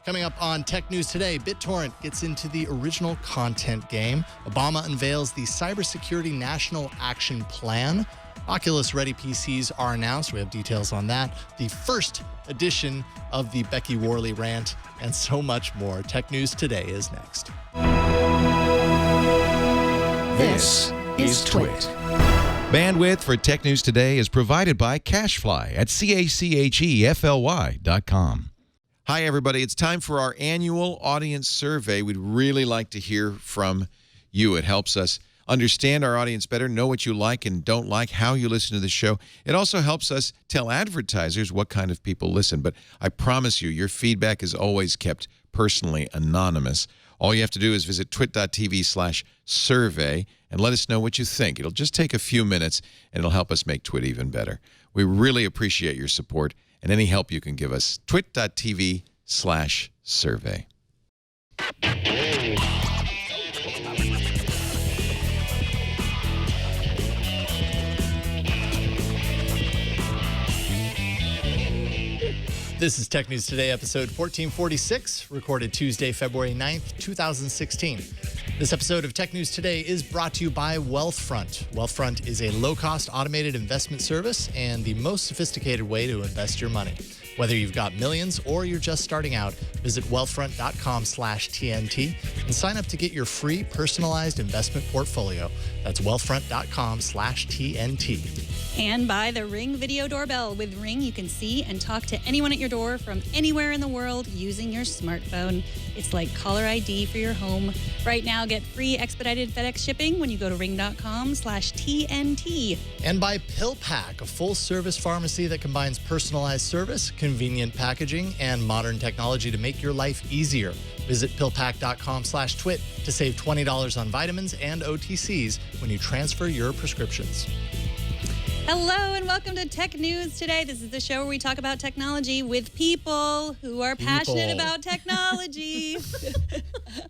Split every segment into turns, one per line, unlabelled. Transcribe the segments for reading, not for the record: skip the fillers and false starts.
Coming up on Tech News Today, BitTorrent gets into the original content game. Obama unveils the Cybersecurity National Action Plan. Oculus-ready PCs are announced. We have details on that. The first edition of the Becky Worley rant, and so much more. Tech News Today is next.
This is Twit.
Bandwidth for Tech News Today is provided by CashFly at CACHEFLY.com. Hi, everybody. It's time for our annual audience survey. We'd really like to hear from you. It helps us understand our audience better, know what you like and don't like, how you listen to the show. It also helps us tell advertisers what kind of people listen. But I promise you, your feedback is always kept personally anonymous. All you have to do is visit twit.tv/survey and let us know what you think. It'll just take a few minutes, and it'll help us make Twit even better. We really appreciate your support and any help you can give us. twit.tv/survey.
This is Tech News Today, episode 1446, recorded Tuesday, February 9th, 2016. This episode of Tech News Today is brought to you by Wealthfront. Wealthfront is a low-cost automated investment service and the most sophisticated way to invest your money. Whether you've got millions or you're just starting out, visit wealthfront.com/TNT and sign up to get your free personalized investment portfolio. That's wealthfront.com/TNT.
And by the Ring Video Doorbell. With Ring, you can see and talk to anyone at your door from anywhere in the world using your smartphone. It's like caller ID for your home. Right now, get free expedited FedEx shipping when you go to ring.com/TNT.
And by PillPack, a full-service pharmacy that combines personalized service, convenient packaging, and modern technology to make your life easier. Visit pillpack.com/twit to save $20 on vitamins and OTCs when you transfer your prescriptions.
Hello and welcome to Tech News Today. This is the show where we talk about technology with people who are passionate about technology.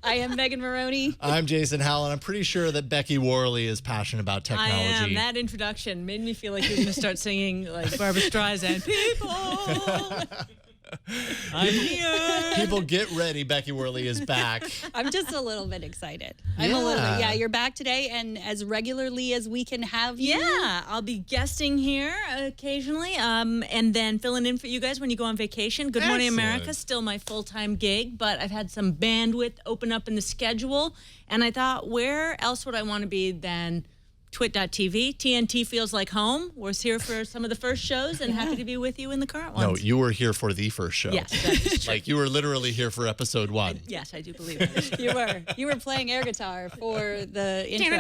I am Megan Morrone.
I'm Jason Howell, and I'm pretty sure that Becky Worley is passionate about technology.
I am. That introduction made me feel like you were going to start singing like Barbra Streisand. People! I'm here.
People, get ready. Becky Worley is back.
I'm just a little bit excited. I'm a little bit. Yeah, you're back today, and as regularly as we can have you.
Yeah, I'll be guesting here occasionally, and then filling in for you guys when you go on vacation. Good Morning America, still my full-time gig, but I've had some bandwidth open up in the schedule, and I thought, where else would I want to be than twit.tv. TNT feels like home. Was here for some of the first shows and happy to be with you in the current ones.
No, you were here for the first show.
Yes, that's true.
Like you were literally here for episode 1.
Yes, I do believe that.
You were playing air guitar for the intro.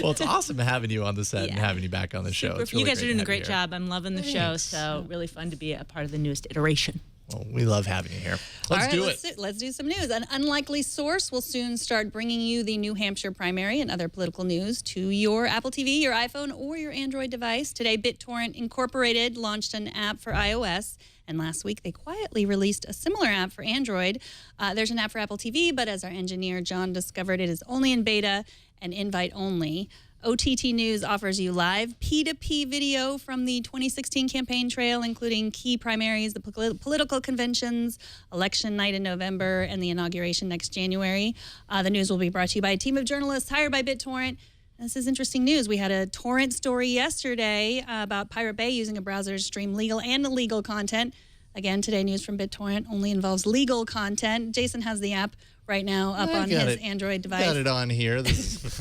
Well, it's awesome having you on the set and having you back on the show. It's really
you guys are doing a great
here.
job. I'm loving the show, so really fun to be a part of the newest iteration.
Well, we love having you here. Let's do it.
Let's do some news. An unlikely source will soon start bringing you the New Hampshire primary and other political news to your Apple TV, your iPhone, or your Android device. Today, BitTorrent Incorporated launched an app for iOS, and last week they quietly released a similar app for Android. There's an app for Apple TV, but as our engineer John discovered, it is only in beta and invite only. OTT News offers you live P2P video from the 2016 campaign trail, including key primaries, the political conventions, election night in November, and the inauguration next January. The news will be brought to you by a team of journalists hired by BitTorrent. This is interesting news. We had a torrent story yesterday about Pirate Bay using a browser to stream legal and illegal content. Again, today news from BitTorrent only involves legal content. Jason has the app right now up on his Android device.
Got it on here.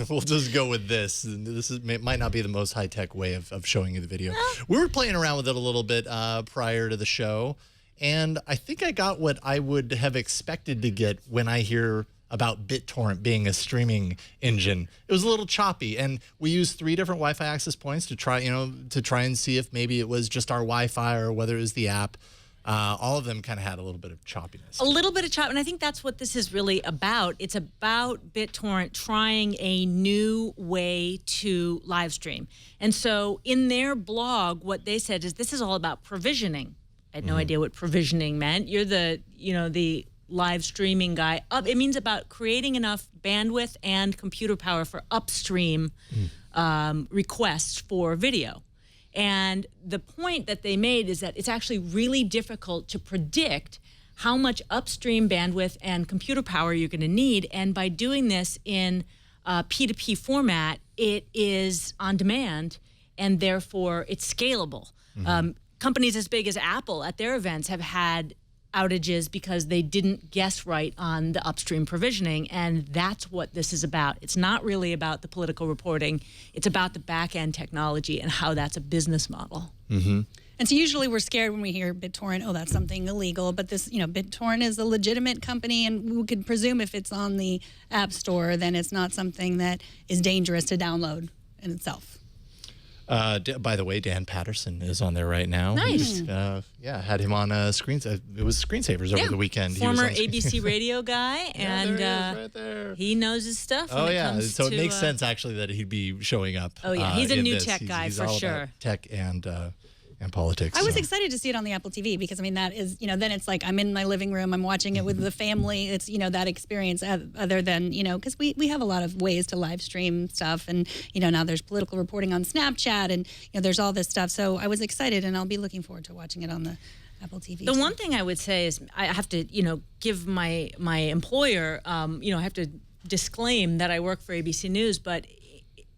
We'll just go with this. Might not be the most high-tech way of showing you the video. We were playing around with it a little bit prior to the show, and I think I got what I would have expected to get when I hear about BitTorrent being a streaming engine. It was a little choppy, and we used 3 different Wi-Fi access points to try and see if maybe it was just our Wi-Fi or whether it was the app. All of them kind of had a little bit of choppiness.
A little bit of chop, and I think that's what this is really about. It's about BitTorrent trying a new way to live stream. And so in their blog, what they said is this is all about provisioning. I had no idea what provisioning meant. You're the live streaming guy. It means about creating enough bandwidth and computer power for upstream requests for video. And the point that they made is that it's actually really difficult to predict how much upstream bandwidth and computer power you're going to need. And by doing this in P2P format, it is on demand, and therefore it's scalable. Companies as big as Apple at their events have had outages because they didn't guess right on the upstream provisioning, and that's what this is about. It's not really about the political reporting. It's about the back-end technology and how that's a business model.
And so usually we're scared when we hear BitTorrent, oh, that's something illegal. But this, BitTorrent is a legitimate company, and we could presume if it's on the App Store, then it's not something that is dangerous to download in itself.
By the way, Dan Patterson is on there right now.
Nice.
Had him on screens. It was Screensavers over the weekend.
Former ABC radio guy, and
right there.
he knows his stuff.
Oh,
when it
yeah.
comes
So
to,
it makes sense, actually, that he'd be showing up.
Oh, yeah. He's a
in
new
this.
tech guy
He's
for
all
sure.
about tech and politics.
I was excited to see it on the Apple TV because, that is, then it's like I'm in my living room, I'm watching it with the family. It's, that experience other than, because we have a lot of ways to live stream stuff. And, now there's political reporting on Snapchat and, there's all this stuff. So I was excited, and I'll be looking forward to watching it on the Apple TV.
The one thing I would say is I have to, give my employer, I have to disclaim that I work for ABC News, but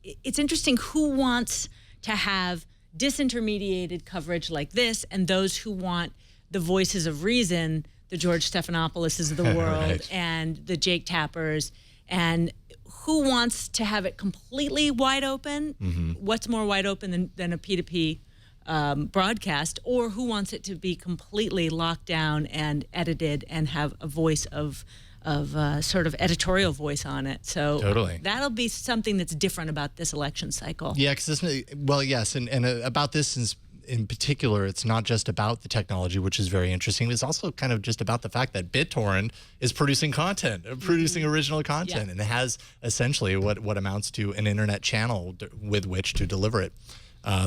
it's interesting who wants to have disintermediated coverage like this, and those who want the voices of reason, the George Stephanopoulos of the world,
right.
and the Jake Tappers, and who wants to have it completely wide open? What's more wide open than a P2P broadcast, or who wants it to be completely locked down and edited and have a voice of sort of editorial voice on it. So
Totally.
that'll be something that's different about this election cycle.
Yeah, because yes, and about this in particular, it's not just about the technology, which is very interesting. It's also kind of just about the fact that BitTorrent is producing content, producing original content, and it has essentially what amounts to an internet channel with which to deliver it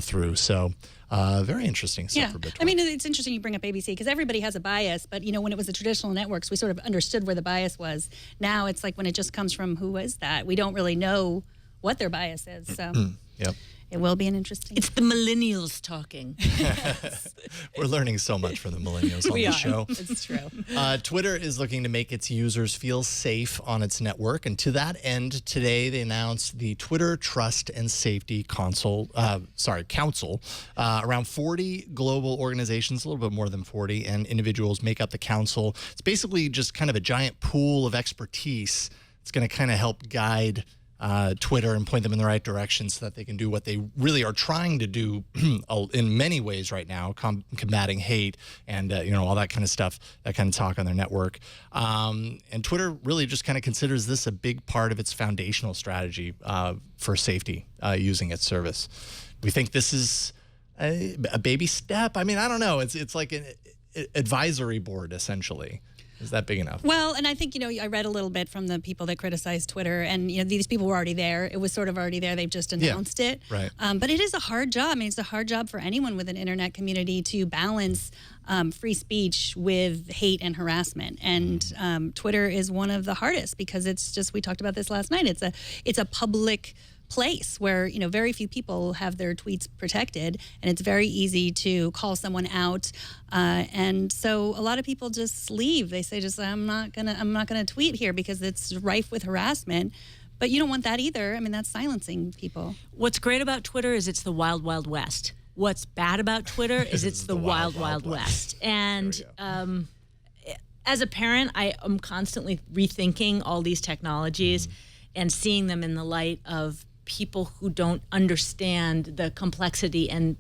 through. So very interesting stuff for BitTorrent.
It's interesting you bring up ABC because everybody has a bias, but when it was the traditional networks, we sort of understood where the bias was. Now it's like when it just comes from who is that, we don't really know what their bias is. So
Yep.
It will be an interesting.
It's the millennials talking.
We're learning so much from the millennials on the show.
It's true.
Twitter is looking to make its users feel safe on its network. And to that end, today they announced the Twitter Trust and Safety Council. Around 40 global organizations, a little bit more than 40, and individuals make up the council. It's basically just kind of a giant pool of expertise. It's going to kind of help guide Twitter and point them in the right direction so that they can do what they really are trying to do in many ways right now, combating hate and all that kind of stuff, that kind of talk on their network. And Twitter really just kind of considers this a big part of its foundational strategy for safety using its service. We think this is a baby step. I don't know. It's like an advisory board essentially. Is that big enough?
Well, and I think, I read a little bit from the people that criticized Twitter, and, these people were already there. It was sort of already there. They've just announced it.
Right.
But it is a hard job. It's a hard job for anyone with an internet community to balance free speech with hate and harassment. And Twitter is one of the hardest because it's just, we talked about this last night. It's a public place where very few people have their tweets protected, and it's very easy to call someone out, and so a lot of people just leave. They say, I'm not gonna tweet here because it's rife with harassment. But you don't want that either. That's silencing people.
What's great about Twitter is it's the wild, wild west. What's bad about Twitter is it's the wild, wild west. And as a parent, I am constantly rethinking all these technologies and seeing them in the light of people who don't understand the complexity and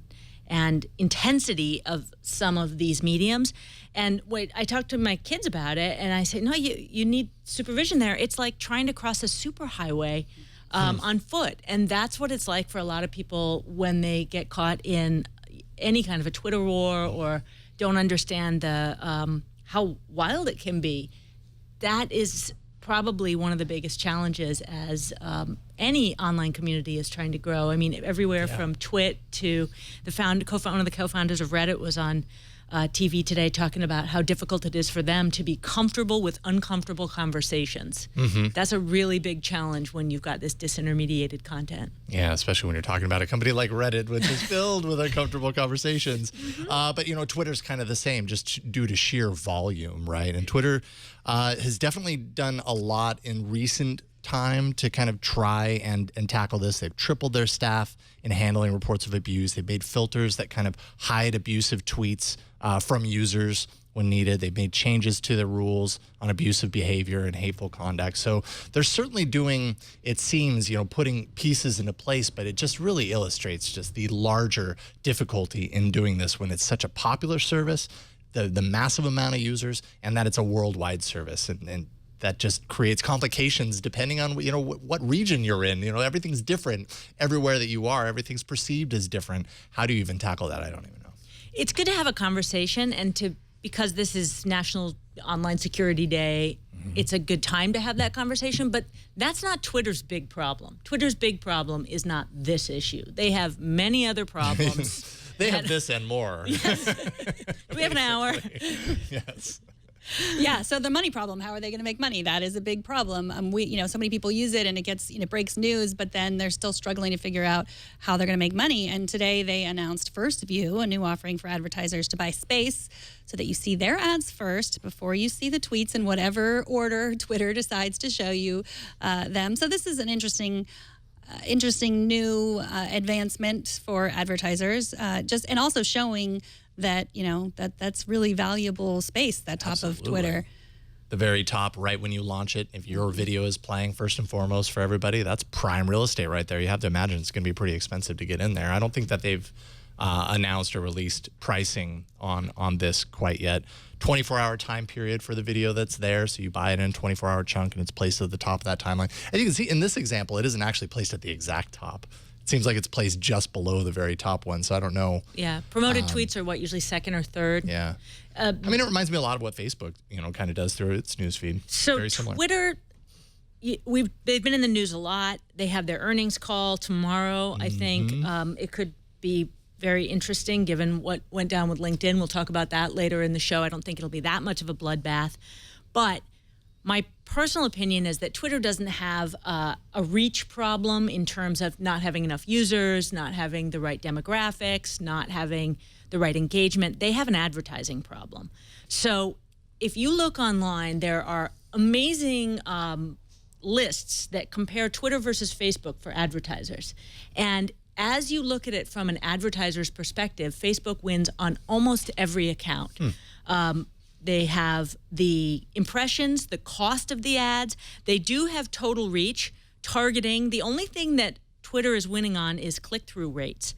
intensity of some of these mediums. And I talk to my kids about it, and I say, no, you need supervision there. It's like trying to cross a superhighway on foot. And that's what it's like for a lot of people when they get caught in any kind of a Twitter war or don't understand the how wild it can be. That is probably one of the biggest challenges as any online community is trying to grow. Everywhere from Twit to one of the co-founders of Reddit was on TV today talking about how difficult it is for them to be comfortable with uncomfortable conversations. That's a really big challenge when you've got this disintermediated content.
Yeah, especially when you're talking about a company like Reddit, which is filled with uncomfortable conversations. But, Twitter's kind of the same, just due to sheer volume, right? And Twitter has definitely done a lot in recent time to kind of try and tackle this. They've tripled their staff in handling reports of abuse. They've made filters that kind of hide abusive tweets from users when needed. They've made changes to the rules on abusive behavior and hateful conduct. So they're certainly doing, it seems, putting pieces into place, but it just really illustrates just the larger difficulty in doing this when it's such a popular service, the massive amount of users, and that it's a worldwide service. And that just creates complications depending on what region you're in. Everything's different everywhere that you are. Everything's perceived as different. How do you even tackle that? I don't even know.
It's good to have a conversation, and because this is National Online Security Day, it's a good time to have that conversation. But that's not Twitter's big problem. Twitter's big problem is not this issue. They have many other problems.
They have this and more.
Yes. We have an hour.
Yes.
Yeah, so the money problem, how are they going to make money? That is a big problem. So many people use it and it gets, breaks news, but then they're still struggling to figure out how they're going to make money. And today they announced First View, a new offering for advertisers to buy space so that you see their ads first before you see the tweets in whatever order Twitter decides to show you them. So this is an interesting new advancement for advertisers, and also showing that that's really valuable space, that top of Twitter.
The very top, right when you launch it, if your video is playing first and foremost for everybody, that's prime real estate right there. You have to imagine it's going to be pretty expensive to get in there. I don't think that they've announced or released pricing on this quite yet. 24-hour time period for the video that's there, so you buy it in a 24-hour chunk and it's placed at the top of that timeline. And you can see in this example, it isn't actually placed at the exact top. It seems like it's placed just below the very top one, so I don't know.
Yeah, promoted tweets are usually second or third.
Yeah. It reminds me a lot of what Facebook, kind of does through its newsfeed.
So
very similar.
Twitter, they've been in the news a lot. They have their earnings call tomorrow, I think. It could be very interesting given what went down with LinkedIn. We'll talk about that later in the show. I don't think it'll be that much of a bloodbath. But my personal opinion is that Twitter doesn't have a reach problem in terms of not having enough users, not having the right demographics, not having the right engagement. They have an advertising problem. So if you look online, there are amazing lists that compare Twitter versus Facebook for advertisers. And as you look at it from an advertiser's perspective, Facebook wins on almost every account. They have the impressions, the cost of the ads. They do have total reach, targeting. The only thing that Twitter is winning on is click-through rates.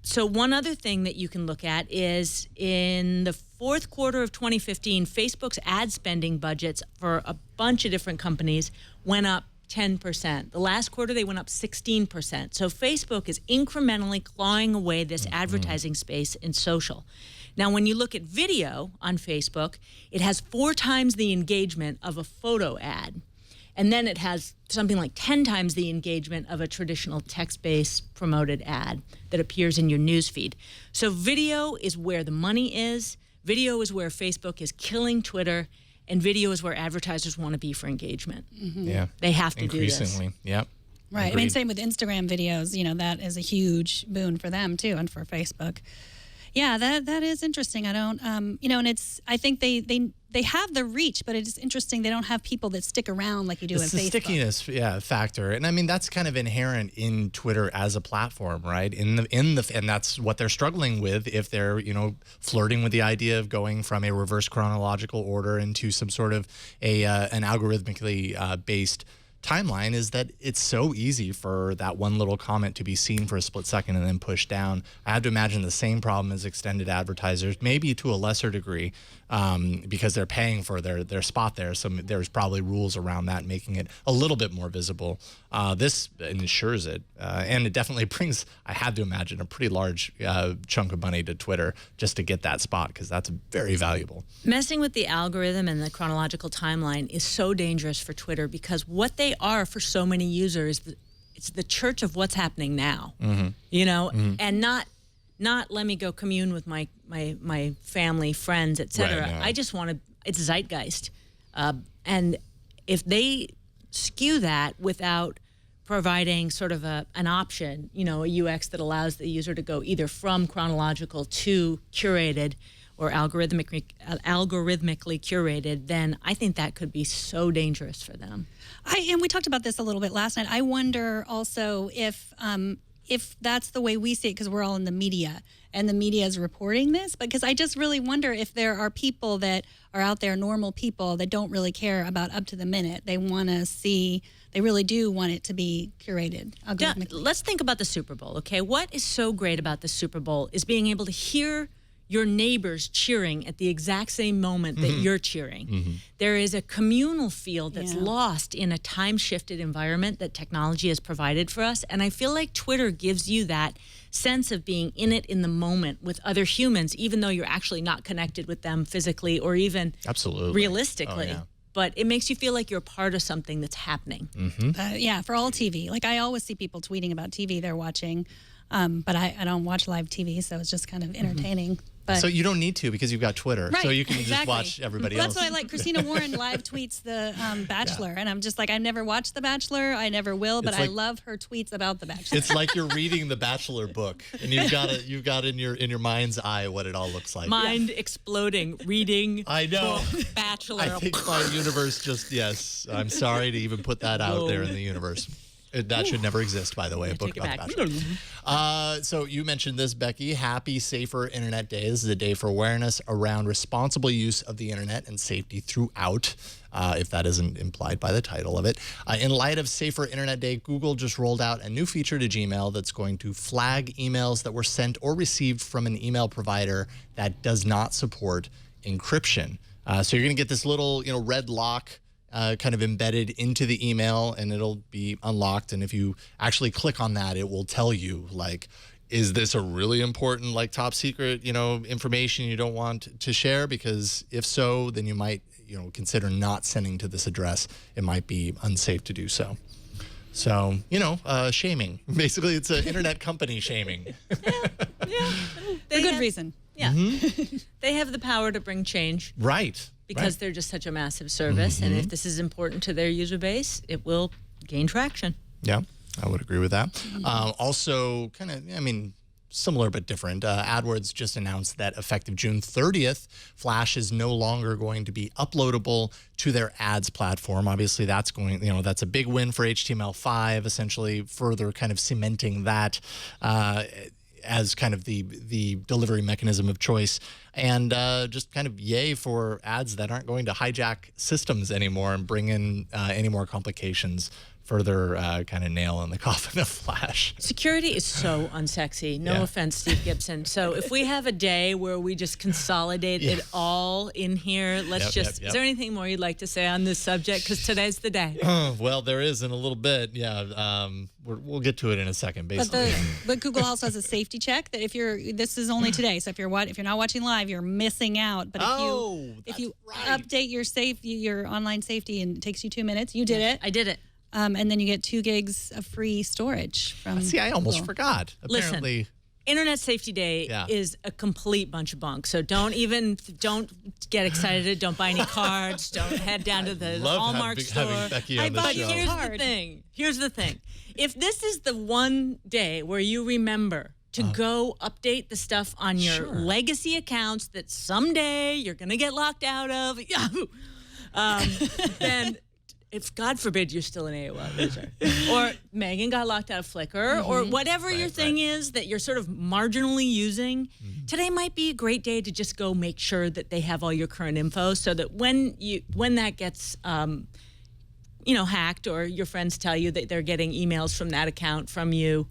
So one other thing that you can look at is in the fourth quarter of 2015, Facebook's ad spending budgets for a bunch of different companies went up 10%. The last quarter, they went up 16%. So Facebook is incrementally clawing away this advertising space in social. Now, when you look at video on Facebook, it has 4 times the engagement of a photo ad. And then it has something like 10 times the engagement of a traditional text-based promoted ad that appears in your newsfeed. So video is where the money is. Video is where Facebook is killing Twitter. And video is where advertisers want to be for engagement.
Yeah.
They have to do this.
Increasingly, yep.
Right.
Agreed.
Same with Instagram videos. That is a huge boon for them, too, and for Facebook. Yeah, that is interesting. I don't, and it's, I think they have the reach, but it's interesting they don't have people that stick around like you do in Facebook.
It's the stickiness, factor, and that's kind of inherent in Twitter as a platform, right? And that's what they're struggling with if they're flirting with the idea of going from a reverse chronological order into some sort of an algorithmically based timeline, is that it's so easy for that one little comment to be seen for a split second and then pushed down. I have to imagine the same problem as extended advertisers, maybe to a lesser degree, because they're paying for their spot there. So there's probably rules around that, making it a little bit more visible. This ensures it, and it definitely brings, I have to imagine, a pretty large chunk of money to Twitter just to get that spot, because that's very valuable.
Messing with the algorithm and the chronological timeline is so dangerous for Twitter, because what they are for so many users, it's the church of what's happening now, and not not let me go commune with my family, friends, etc.
Right, yeah.
I just want to. It's zeitgeist, and if they skew that without providing sort of an option, a UX that allows the user to go either from chronological to curated or algorithmically curated, then I think that could be so dangerous for them.
And we talked about this a little bit last night. I wonder also if that's the way we see it, because we're all in the media and the media is reporting this, because I just really wonder if there are people that are out there, normal people, that don't really care about up to the minute. They want to see, they really do want it to be curated algorithmically.
Let's think about the Super Bowl, okay? What is so great about the Super Bowl is being able to hear your neighbors cheering at the exact same moment that you're cheering. There is a communal feel that's lost in a time-shifted environment that technology has provided for us. And I feel like Twitter gives you that sense of being in it in the moment with other humans, even though you're actually not connected with them physically or even realistically. Oh, yeah. But it makes you feel like you're part of something that's happening.
For all TV. Like, I always see people tweeting about TV they're watching, but I don't watch live TV, so it's just kind of entertaining. But
so you don't need to, because you've got Twitter,
right,
so you can
exactly.
just watch everybody else.
That's what I like. Christina Warren live tweets The Bachelor, and I'm just like, I've never watched The Bachelor, I never will, but I love her tweets about The Bachelor.
It's like you're reading the Bachelor book, and you've got in your mind's eye what it all looks like.
Mind exploding, reading.
I know.
Bachelor.
I think my universe just I'm sorry to even put that out there in the universe. That should never exist, by the way, a book about The Bachelor. So you mentioned this, Becky. Happy Safer Internet Day. This is a day for awareness around responsible use of the internet and safety throughout, if that isn't implied by the title of it. In light of Safer Internet Day, Google just rolled out a new feature to Gmail that's going to flag emails that were sent or received from an email provider that does not support encryption. So you're going to get this little, red lock kind of embedded into the email, and it'll be unlocked. And if you actually click on that, it will tell you, like, is this a really important, like, top secret, information you don't want to share? Because if so, then you might, consider not sending to this address. It might be unsafe to do so. So, shaming. Basically, it's an internet company shaming.
Yeah.
For good reason.
Yeah. They have the power to bring change.
Right.
Because they're just such a massive service. And if this is important to their user base, it will gain traction.
Yeah, I would agree with that. Also, kind of, similar but different. AdWords just announced that effective June 30th, Flash is no longer going to be uploadable to their ads platform. Obviously, that's going, that's a big win for HTML5, essentially further kind of cementing that as kind of the delivery mechanism of choice. And just kind of yay for ads that aren't going to hijack systems anymore and bring in any more complications, further kind of nail in the coffin of Flash.
Security is so unsexy. No offense, Steve Gibson. So if we have a day where we just consolidate it all in here, let's is there anything more you'd like to say on this subject? Because today's the day.
Well, there is in a little bit. Yeah. We'll get to it in a second, basically.
But Google also has a safety check that this is only today. So if you're not watching live, you're missing out. But if you update your online safety, and it takes you 2 minutes, you did it.
I did it.
And then you get 2 gigs of free storage from
See, I almost
Google.
forgot. Apparently.
Listen, Internet Safety Day is a complete bunch of bunk. So don't get excited. Don't buy any cards. Don't head down to the Hallmark store.
Having Becky on the
But
show.
Here's the thing. If this is the one day where you remember to go update the stuff on your legacy accounts that someday you're going to get locked out of, Yahoo, then if, God forbid, you're still an AOL user, or Megan got locked out of Flickr, or whatever your thing is that you're sort of marginally using, today might be a great day to just go make sure that they have all your current info, so that when that gets hacked, or your friends tell you that they're getting emails from that account from you,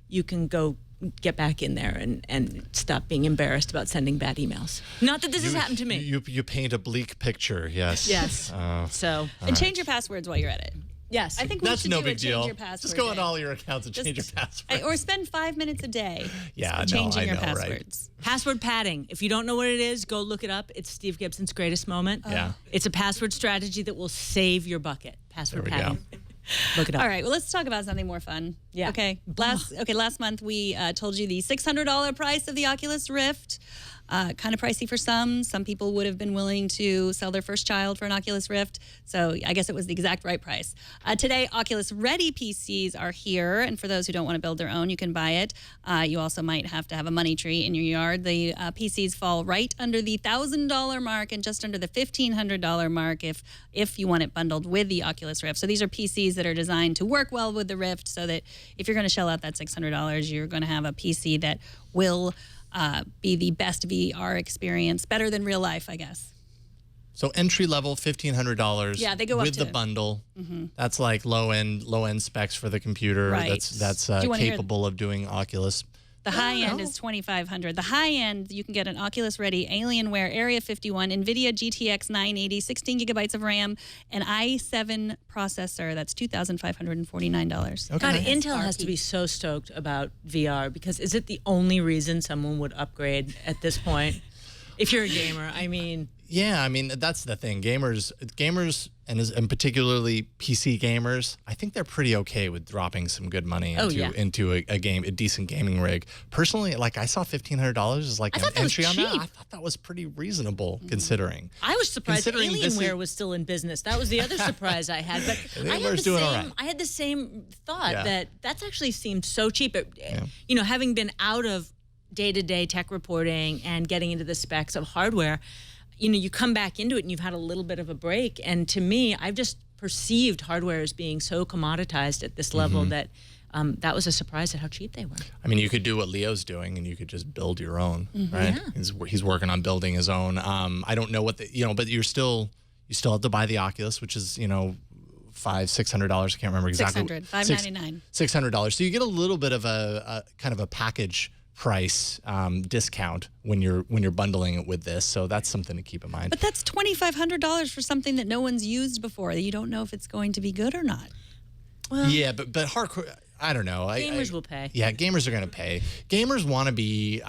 you can go get back in there and stop being embarrassed about sending bad emails. Not that this has happened to me.
You paint a bleak picture, yes.
Yes.
And change your passwords while you're at it.
Yes.
I think
that's no big deal.
Change your password
just go on
day.
all your accounts and change your password.
Or spend 5 minutes a day
changing
your passwords.
Right? Password padding. If you don't know what it is, go look it up. It's Steve Gibson's greatest moment.
Yeah.
It's a password strategy that will save your bucket. Password padding.
Go.
Look it up.
All right, well, let's talk about something more fun.
Yeah.
Okay. Last month we told you the $600 price of the Oculus Rift. Kind of pricey for some. Some people would have been willing to sell their first child for an Oculus Rift. So I guess it was the exact right price. Today, Oculus Ready PCs are here. And for those who don't want to build their own, you can buy it. You also might have to have a money tree in your yard. The PCs fall right under the $1,000 mark and just under the $1,500 mark if you want it bundled with the Oculus Rift. So these are PCs that are designed to work well with the Rift so that if you're going to shell out that $600, you're going to have a PC that will be the best VR experience, better than real life, I guess.
So entry level, $1,500.
Yeah, they go up
with
to
the bundle. That's like low end specs for the computer.
Right.
That's capable of doing Oculus.
The high end is $2,500. The high end, you can get an Oculus Ready Alienware Area 51, NVIDIA GTX 980, 16 gigabytes of RAM, an i7 processor. That's $2,549.
Okay.
God, Intel has to be so stoked about VR because is it the only reason someone would upgrade at this point? If you're a gamer, I mean...
Yeah, I mean, that's the thing. Gamers, and particularly PC gamers, I think they're pretty okay with dropping some good money into a decent gaming rig. Personally, like I saw $1,500 as like an entry on that. I thought that was pretty reasonable considering.
I was surprised Alienware was still in business. That was the other surprise I had. But I had the same thought that's actually seemed so cheap. You know, having been out of day-to-day tech reporting and getting into the specs of hardware, you know, you come back into it and you've had a little bit of a break. And to me, I've just perceived hardware as being so commoditized at this level that that was a surprise at how cheap they were.
I mean, you could do what Leo's doing and you could just build your own, right? Yeah. He's working on building his own. I don't know what but you still have to buy the Oculus, which is, $500, $600. I can't remember exactly.
$599.
$600. So you get a little bit of a kind of a package price discount when you're bundling it with this, so that's something to keep in mind.
But that's $2,500 for something that no one's used before. That you don't know if it's going to be good or not.
Well, yeah, but hardcore. I don't know.
Gamers will pay.
Yeah, gamers are going to pay. Gamers want to be.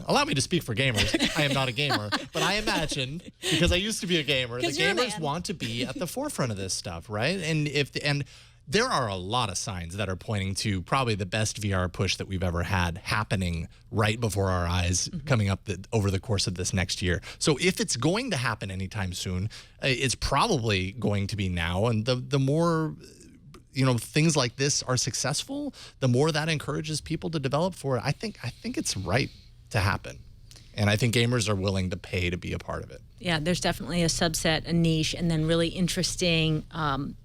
Allow me to speak for gamers. I am not a gamer, but I imagine because I used to be a gamer, the gamers want to be at the forefront of this stuff, right? And there are a lot of signs that are pointing to probably the best VR push that we've ever had happening right before our eyes coming up over the course of this next year. So if it's going to happen anytime soon, it's probably going to be now. And the more things like this are successful, the more that encourages people to develop for it. I think it's right to happen. And I think gamers are willing to pay to be a part of it.
Yeah, there's definitely a subset, a niche, and then really interesting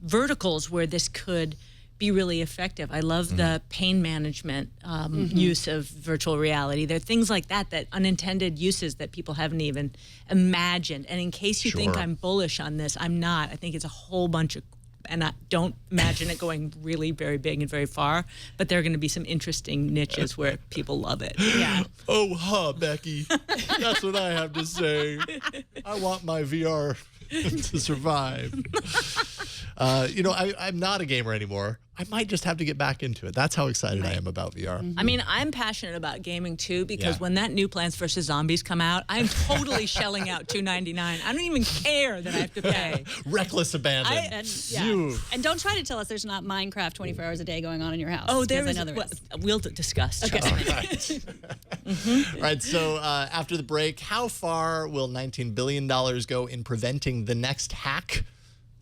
verticals where this could be really effective. I love the pain management use of virtual reality. There are things like that unintended uses that people haven't even imagined. And in case you think I'm bullish on this, I'm not. I think it's a whole bunch of, and I don't imagine it going really very big and very far, but there are going to be some interesting niches where people love it. Yeah.
Oh, Becky. That's what I have to say. I want my VR to survive. I'm not a gamer anymore. I might just have to get back into it. That's how excited I am about VR.
I mean, I'm passionate about gaming too because when that new Plants vs. Zombies come out, I'm totally shelling out $299. I don't even care that I have to pay.
Reckless abandon.
And don't try to tell us there's not Minecraft 24 hours a day going on in your house.
Oh, there is. We'll discuss.
Okay.
All right. All right. So after the break, how far will $19 billion go in preventing the next hack?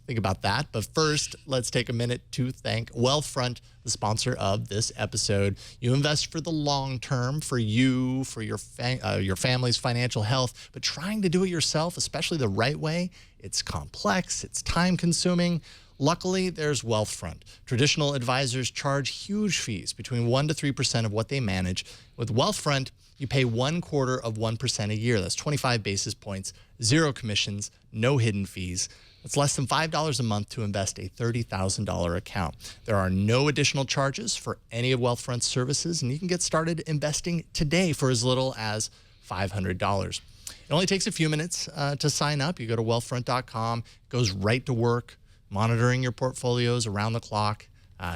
Think about that. But first, let's take a minute to thank Wealthfront, the sponsor of this episode. You invest for the long term, for you, for your family's financial health, but trying to do it yourself, especially the right way, it's complex, it's time-consuming. Luckily, there's Wealthfront. Traditional advisors charge huge fees, between 1% to 3% of what they manage. With Wealthfront, you pay 1/4% a year. That's 25 basis points, 0 commissions, no hidden fees. It's less than $5 a month to invest a $30,000 account. There are no additional charges for any of Wealthfront's services, and you can get started investing today for as little as $500. It only takes a few minutes to sign up. You go to wealthfront.com, it goes right to work, monitoring your portfolios around the clock,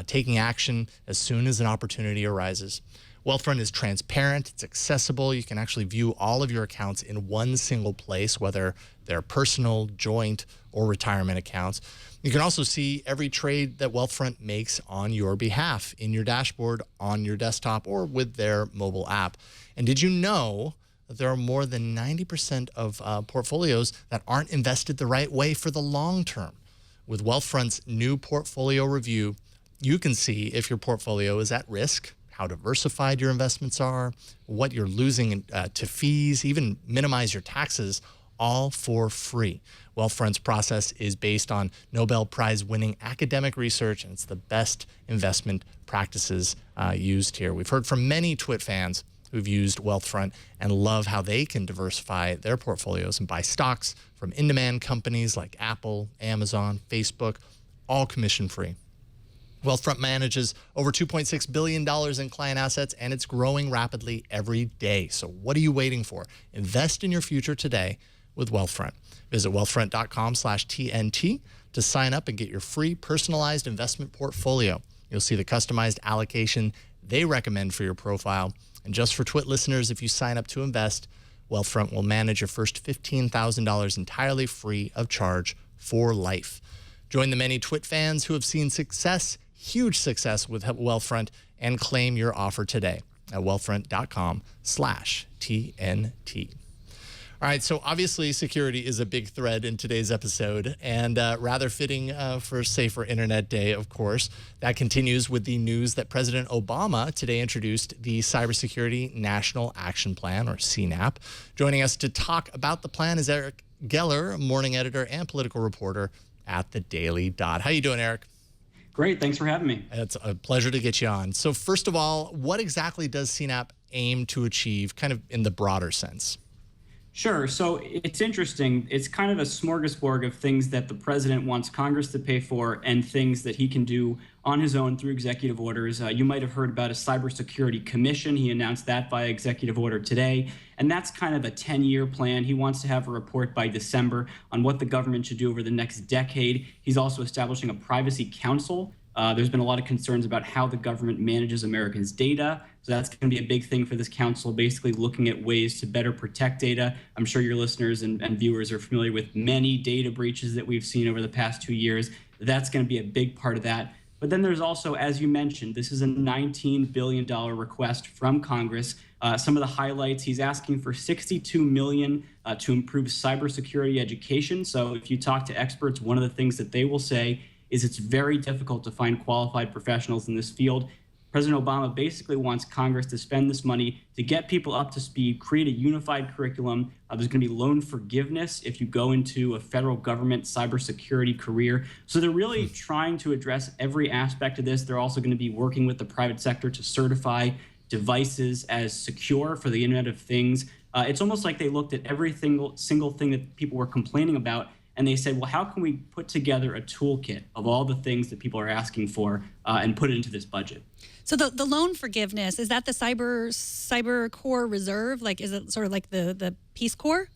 taking action as soon as an opportunity arises. Wealthfront is transparent, it's accessible. You can actually view all of your accounts in one single place, whether they're personal, joint, or retirement accounts. You can also see every trade that Wealthfront makes on your behalf in your dashboard, on your desktop, or with their mobile app. And did you know that there are more than 90% of portfolios that aren't invested the right way for the long term? With Wealthfront's new portfolio review, you can see if your portfolio is at risk, how diversified your investments are, what you're losing to fees, even minimize your taxes, all for free. Wealthfront's process is based on Nobel Prize-winning academic research, and it's the best investment practices used here. We've heard from many Twit fans who've used Wealthfront and love how they can diversify their portfolios and buy stocks from in-demand companies like Apple, Amazon, Facebook, all commission-free. Wealthfront manages over $2.6 billion in client assets, and it's growing rapidly every day. So what are you waiting for? Invest in your future today with Wealthfront. Visit wealthfront.com/TNT to sign up and get your free personalized investment portfolio. You'll see the customized allocation they recommend for your profile. And just for Twit listeners, if you sign up to invest, Wealthfront will manage your first $15,000 entirely free of charge for life. Join the many Twit fans who have seen success, huge success with Wealthfront, and claim your offer today at wealthfront.com/TNT. All right, so obviously security is a big thread in today's episode, and rather fitting for Safer Internet Day, of course. That continues with the news that President Obama today introduced the Cybersecurity National Action Plan, or CNAP. Joining us to talk about the plan is Eric Geller, morning editor and political reporter at The Daily Dot. How you doing, Eric?
Great, thanks for having me.
It's a pleasure to get you on. So first of all, what exactly does CNAP aim to achieve, kind of in the broader sense?
Sure. So it's interesting. It's kind of a smorgasbord of things that the president wants Congress to pay for and things that he can do on his own through executive orders. You might have heard about a cybersecurity commission. He announced that via executive order today. And that's kind of a 10-year plan. He wants to have a report by December on what the government should do over the next decade. He's also establishing a privacy council. There's been a lot of concerns about how the government manages Americans' data. So that's going to be a big thing for this council, basically looking at ways to better protect data. I'm sure your listeners and viewers are familiar with many data breaches that we've seen over the past 2 years. That's going to be a big part of that. But then there's also, as you mentioned, this is a $19 billion request from Congress. Some of the highlights, he's asking for $62 million to improve cybersecurity education. So if you talk to experts, one of the things that they will say is it's very difficult to find qualified professionals in this field. President Obama basically wants Congress to spend this money to get people up to speed, create a unified curriculum. There's going to be loan forgiveness if you go into a federal government cybersecurity career. So they're really trying to address every aspect of this. They're also going to be working with the private sector to certify devices as secure for the Internet of Things. It's almost like they looked at every single thing that people were complaining about, and they said, well, how can we put together a toolkit of all the things that people are asking for and put it into this budget?
So the loan forgiveness, is that the cyber core reserve? Like, is it sort of like the Peace Corps?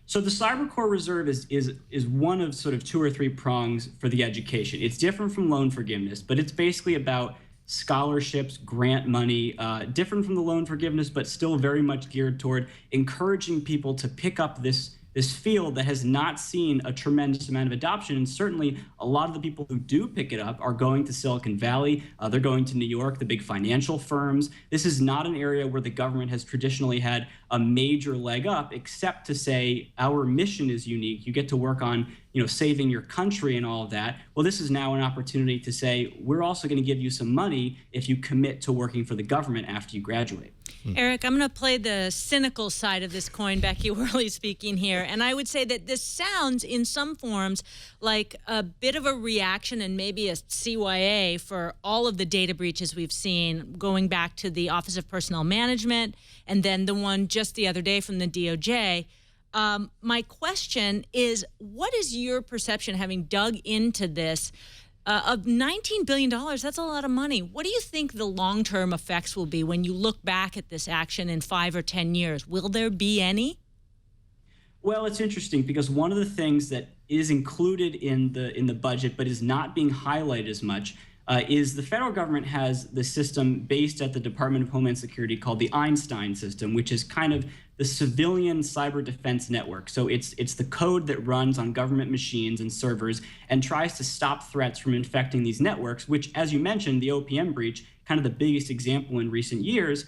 So the Cyber Core Reserve is one of sort of 2 or 3 prongs for the education. It's different from loan forgiveness, but it's basically about scholarships, grant money, different from the loan forgiveness, but still very much geared toward encouraging people to pick up this field that has not seen a tremendous amount of adoption. And certainly a lot of the people who do pick it up are going to Silicon Valley. They're going to New York, the big financial firms. This is not an area where the government has traditionally had a major leg up, except to say our mission is unique. You get to work on, saving your country and all of that. Well, this is now an opportunity to say, we're also going to give you some money if you commit to working for the government after you graduate.
Eric, I'm going to play the cynical side of this coin, Becky Worley speaking here. And I would say that this sounds, in some forms, like a bit of a reaction and maybe a CYA for all of the data breaches we've seen, going back to the Office of Personnel Management and then the one just the other day from the DOJ. My question is, what is your perception, having dug into this, of $19 billion? That's a lot of money. What do you think the long-term effects will be when you look back at this action in 5 or 10 years? Will there be any?
Well, it's interesting because one of the things that is included in the budget but is not being highlighted as much, is the federal government has the system based at the Department of Homeland Security called the Einstein system, which is kind of the civilian cyber defense network. So it's the code that runs on government machines and servers and tries to stop threats from infecting these networks, which, as you mentioned, the OPM breach, kind of the biggest example in recent years.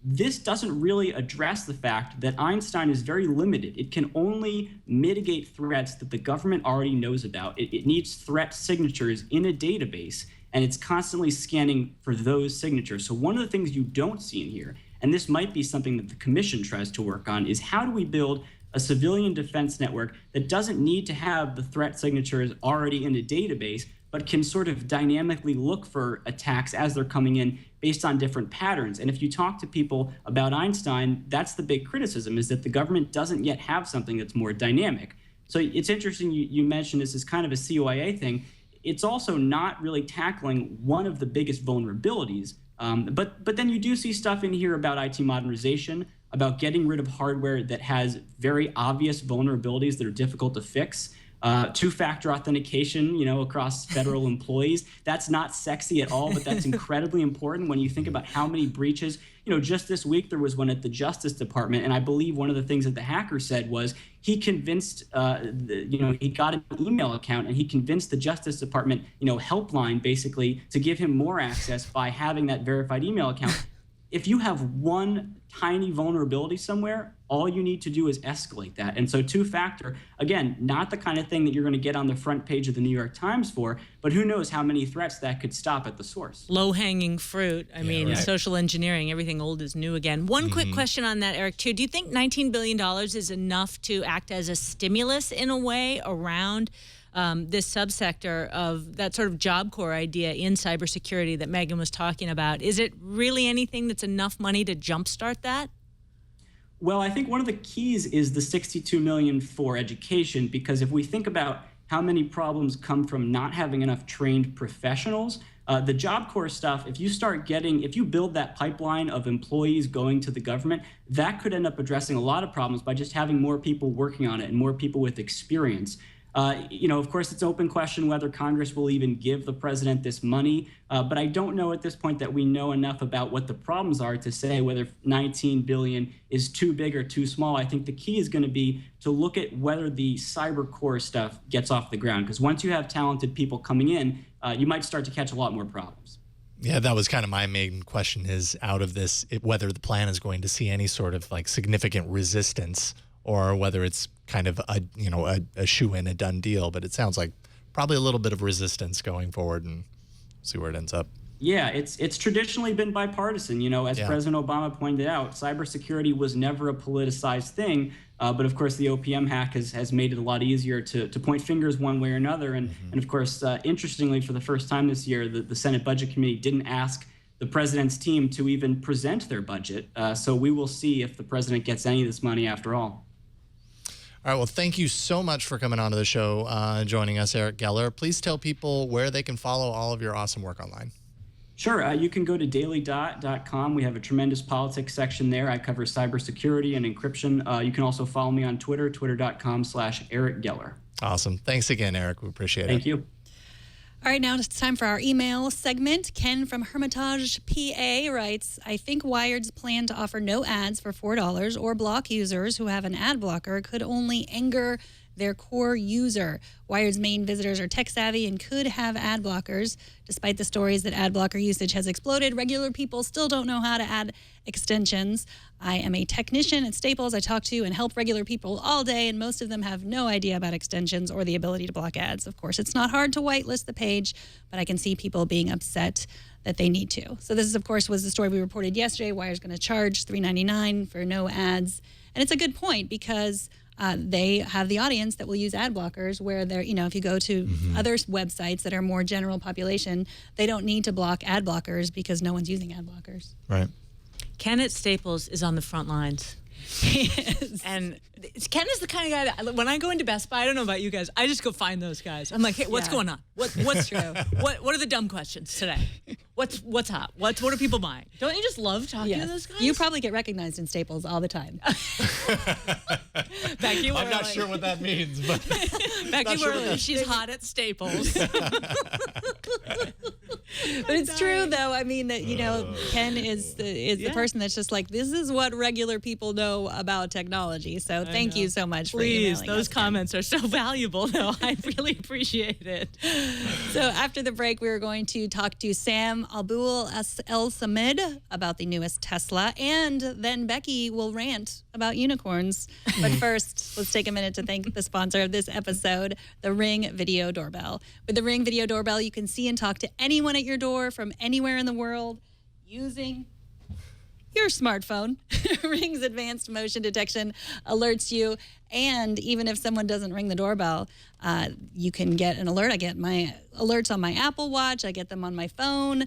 This doesn't really address the fact that Einstein is very limited. It can only mitigate threats that the government already knows about. It needs threat signatures in a database, and it's constantly scanning for those signatures. So one of the things you don't see in here, and this might be something that the commission tries to work on, is how do we build a civilian defense network that doesn't need to have the threat signatures already in a database, but can sort of dynamically look for attacks as they're coming in based on different patterns. And if you talk to people about Einstein, that's the big criticism, is that the government doesn't yet have something that's more dynamic. So it's interesting you mentioned this is kind of a CYA thing. It's also not really tackling one of the biggest vulnerabilities. But then you do see stuff in here about IT modernization, about getting rid of hardware that has very obvious vulnerabilities that are difficult to fix. Two-factor authentication, across federal employees. That's not sexy at all, but that's incredibly important when you think about how many breaches. Just this week there was one at the Justice Department, and I believe one of the things that the hacker said was he convinced, he got an email account and he convinced the Justice Department, helpline basically to give him more access by having that verified email account. If you have one tiny vulnerability somewhere, all you need to do is escalate that. And so two-factor, again, not the kind of thing that you're going to get on the front page of the New York Times for, but who knows how many threats that could stop at the source.
Low-hanging fruit. I mean, social engineering, everything old is new again. One quick question on that, Eric, too. Do you think $19 billion is enough to act as a stimulus in a way around this subsector of that sort of Job Corps idea in cybersecurity that Megan was talking about? Is it really anything that's enough money to jumpstart that?
Well, I think one of the keys is the $62 million for education, because if we think about how many problems come from not having enough trained professionals, the Job Corps stuff, if you build that pipeline of employees going to the government, that could end up addressing a lot of problems by just having more people working on it and more people with experience. Of course, it's an open question whether Congress will even give the president this money, but I don't know at this point that we know enough about what the problems are to say whether $19 billion is too big or too small. I think the key is going to be to look at whether the cyber core stuff gets off the ground, because once you have talented people coming in, you might start to catch a lot more problems.
Yeah, that was kind of my main question, is out of this, whether the plan is going to see any sort of significant resistance, or whether it's kind of a shoe-in, a done deal. But it sounds like probably a little bit of resistance going forward, and see where it ends up.
Yeah, it's traditionally been bipartisan. As President Obama pointed out, cybersecurity was never a politicized thing. But of course, the OPM hack has made it a lot easier to point fingers one way or another. And of course, interestingly, for the first time this year, the Senate Budget Committee didn't ask the president's team to even present their budget. So we will see if the president gets any of this money after all.
All right, well, thank you so much for coming on to the show, joining us, Eric Geller. Please tell people where they can follow all of your awesome work online.
Sure. You can go to dailydot.com. We have a tremendous politics section there. I cover cybersecurity and encryption. You can also follow me on Twitter, twitter.com/Eric Geller.
Awesome. Thanks again, Eric. We appreciate it.
Thank you.
All right, now it's time for our email segment. Ken from Hermitage, PA writes, I think Wired's plan to offer no ads for $4 or block users who have an ad blocker could only anger their core user. Wired's main visitors are tech savvy and could have ad blockers. Despite the stories that ad blocker usage has exploded, regular people still don't know how to add extensions. I am a technician at Staples. I talk to and help regular people all day, and most of them have no idea about extensions or the ability to block ads. Of course, it's not hard to whitelist the page, but I can see people being upset that they need to. So this, of course, was the story we reported yesterday. Wire's going to charge $3.99 for no ads. And it's a good point, because they have the audience that will use ad blockers, where they're, if you go to other websites that are more general population, they don't need to block ad blockers because no one's using ad blockers.
Right.
Ken at Staples is on the front lines.
Yes.
And Ken is the kind of guy that when I go into Best Buy, I don't know about you guys, I just go find those guys. I'm like, hey, what's going on? What's true? What are the dumb questions today? What's hot? What are people buying? Don't you just love talking to those guys?
You probably get recognized in Staples all the time.
Becky Worley.
I'm not sure what that means, but
Becky
sure
Worley. She's hot at Staples.
But it's true, though. I mean, that Ken is the person that's just like, this is what regular people know about technology. So thank you so much for emailing us,
those
Ken.
comments are so valuable, though. I really appreciate it.
So after the break, we are going to talk to Sam Abuelsamid about the newest Tesla, and then Becky will rant about unicorns. But first, let's take a minute to thank the sponsor of this episode, the Ring Video Doorbell. With the Ring Video Doorbell, you can see and talk to anyone at your door from anywhere in the world using your smartphone. Ring's advanced motion detection alerts you, and even if someone doesn't ring the doorbell, you can get an alert. I get my alerts on my Apple Watch. I get them on my phone.